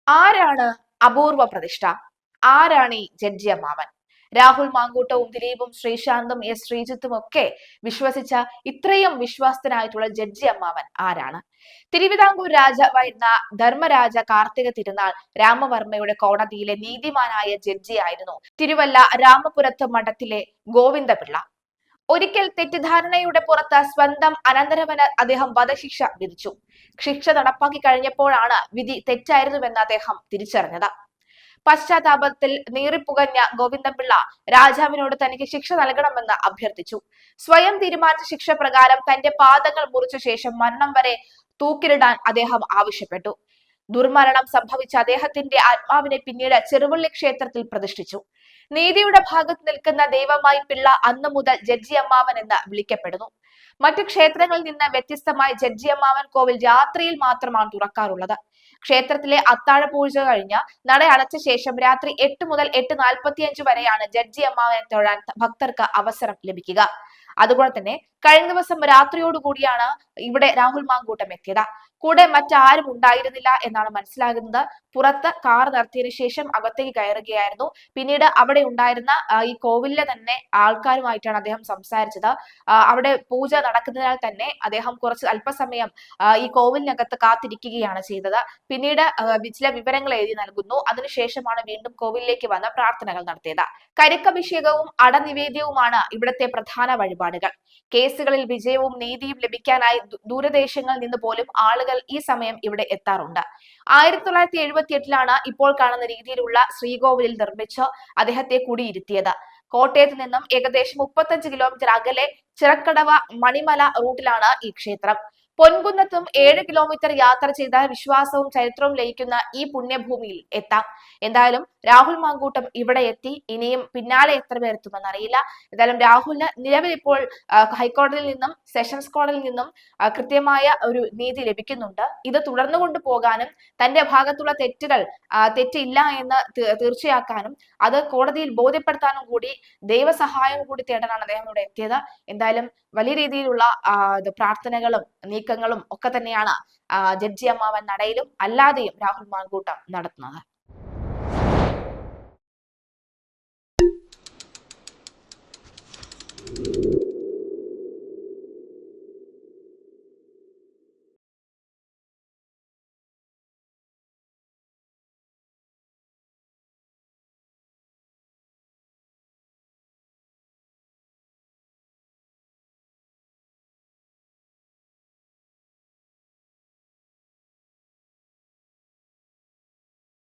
ആരാണ് അപൂർവ പ്രതിഷ്ഠ? ആരാണ് ഈ ജഡ്ജി അമ്മാവൻ? രാഹുൽ മാങ്കൂട്ടവും ദിലീപും ശ്രീശാന്തും എസ് ശ്രീജിത്തും ഒക്കെ വിശ്വസിച്ച ഇത്രയും വിശ്വാസത്തിനായിട്ടുള്ള ജഡ്ജി അമ്മാവൻ ആരാണ്? തിരുവിതാംകൂർ രാജാവായിരുന്ന ധർമ്മരാജ കാർത്തിക തിരുനാൾ രാമവർമ്മയുടെ കോടതിയിലെ നീതിമാനായ ജഡ്ജിയായിരുന്നു തിരുവല്ല രാമപുരത്ത് മഠത്തിലെ ഗോവിന്ദപിള്ള. ഒരിക്കൽ തെറ്റിദ്ധാരണയുടെ പുറത്ത് സ്വന്തം അനന്തരവന് അദ്ദേഹം വധശിക്ഷ വിധിച്ചു. ശിക്ഷ നടപ്പാക്കി കഴിഞ്ഞപ്പോഴാണ് വിധി തെറ്റായിരുന്നുവെന്ന് അദ്ദേഹം തിരിച്ചറിഞ്ഞത്. പശ്ചാത്താപത്തിൽ നീറിപ്പുകഞ്ഞ ഗോവിന്ദപിള്ള രാജാവിനോട് തനിക്ക് ശിക്ഷ നൽകണമെന്ന് അഭ്യർത്ഥിച്ചു. സ്വയം തീരുമാനിച്ച ശിക്ഷ പ്രകാരം തന്റെ പാദങ്ങൾ മുറിച്ച ശേഷം മരണം വരെ തൂക്കിലിടാൻ അദ്ദേഹം ആവശ്യപ്പെട്ടു. ദുർമരണം സംഭവിച്ച അദ്ദേഹത്തിന്റെ ആത്മാവിനെ പിന്നീട് ചെറുവള്ളി ക്ഷേത്രത്തിൽ പ്രതിഷ്ഠിച്ചു. നീതിയുടെ ഭാഗത്ത് നിൽക്കുന്ന ദൈവമായി പിള്ള അന്നു മുതൽ ജഡ്ജി അമ്മാവൻ എന്ന് വിളിക്കപ്പെടുന്നു. മറ്റു ക്ഷേത്രങ്ങളിൽ നിന്ന് വ്യത്യസ്തമായി ജഡ്ജി അമ്മാവൻ കോവിൽ രാത്രിയിൽ മാത്രമാണ് തുറക്കാറുള്ളത്. ക്ഷേത്രത്തിലെ അത്താഴ പൂജ കഴിഞ്ഞ് നട അടച്ച ശേഷം രാത്രി 8 മുതൽ 8:45 വരെയാണ് ജഡ്ജി അമ്മാവനെ തൊഴാൻ ഭക്തർക്ക് അവസരം ലഭിക്കുക. അതുപോലെ തന്നെ കഴിഞ്ഞ ദിവസം രാത്രിയോടുകൂടിയാണ് ഇവിടെ രാഹുൽ മാങ്കൂട്ടം എത്തിയത്. കൂടെ മറ്റാരും ഉണ്ടായിരുന്നില്ല എന്നാണ് മനസ്സിലാകുന്നത്. പുറത്ത് കാർ നിർത്തിയതിനു ശേഷം അകത്തേക്ക് കയറുകയായിരുന്നു. പിന്നീട് അവിടെ ഉണ്ടായിരുന്ന ഈ കോവിലിലെ തന്നെ ആൾക്കാരുമായിട്ടാണ് അദ്ദേഹം സംസാരിച്ചത്. അവിടെ പൂജ നടക്കുന്നതിനാൽ തന്നെ അദ്ദേഹം കുറച്ച് അല്പസമയം ഈ കോവിലിനകത്ത് കാത്തിരിക്കുകയാണ് ചെയ്തത്. പിന്നീട് ചില വിവരങ്ങൾ എഴുതി നൽകുന്നു. അതിനുശേഷമാണ് വീണ്ടും കോവിലിലേക്ക് വന്ന് പ്രാർത്ഥനകൾ നടത്തിയത്. കരിക്കഭിഷേകവും അടനിവേദ്യവുമാണ് ഇവിടുത്തെ പ്രധാന വഴിപാടുകൾ. കേസുകളിൽ വിജയവും നീതിയും ലഭിക്കാനായി ദൂരദേശങ്ങളിൽ നിന്ന് പോലും ആളുകൾ ഈ സമയം ഇവിടെ എത്താറുണ്ട്. 1978 ഇപ്പോൾ കാണുന്ന രീതിയിലുള്ള ശ്രീകോവിലിൽ നിർമ്മിച്ച് അദ്ദേഹത്തെ കുടിയിരുത്തിയത്. കോട്ടയത്ത് നിന്നും ഏകദേശം 35 കിലോമീറ്റർ അകലെ ചിറക്കടവ മണിമല റൂട്ടിലാണ് ഈ ക്ഷേത്രം. പൊൻകുന്നത്തും 7 കിലോമീറ്റർ യാത്ര ചെയ്താൽ വിശ്വാസവും ചരിത്രവും ലയിക്കുന്ന ഈ പുണ്യഭൂമിയിൽ എത്താം. എന്തായാലും രാഹുൽ മാങ്കൂട്ടം ഇവിടെ എത്തി. ഇനിയും പിന്നാലെ എത്ര പേർ എത്തുമെന്ന് അറിയില്ല. എന്തായാലും രാഹുലിന് നിലവിൽ ഇപ്പോൾ ഹൈക്കോടതിയിൽ നിന്നും സെഷൻസ് കോടതിയിൽ നിന്നും കൃത്യമായ ഒരു നീതി ലഭിക്കുന്നുണ്ട്. ഇത് തുടർന്നു കൊണ്ടുപോകാനും തന്റെ ഭാഗത്തുള്ള തെറ്റില്ല എന്ന് തീർച്ചയാക്കാനും അത് കോടതിയിൽ ബോധ്യപ്പെടുത്താനും കൂടി ദൈവസഹായം കൂടി തേടാനാണ് അദ്ദേഹം ഇവിടെ എത്തിയത്. എന്തായാലും വലിയ രീതിയിലുള്ള പ്രാർത്ഥനകളും നീക്കങ്ങളും ഒക്കെ തന്നെയാണ് ജഡ്ജി അമ്മാവൻ നടയിലും അല്ലാതെയും രാഹുൽ മാങ്കൂട്ടം നടത്തുന്നത്.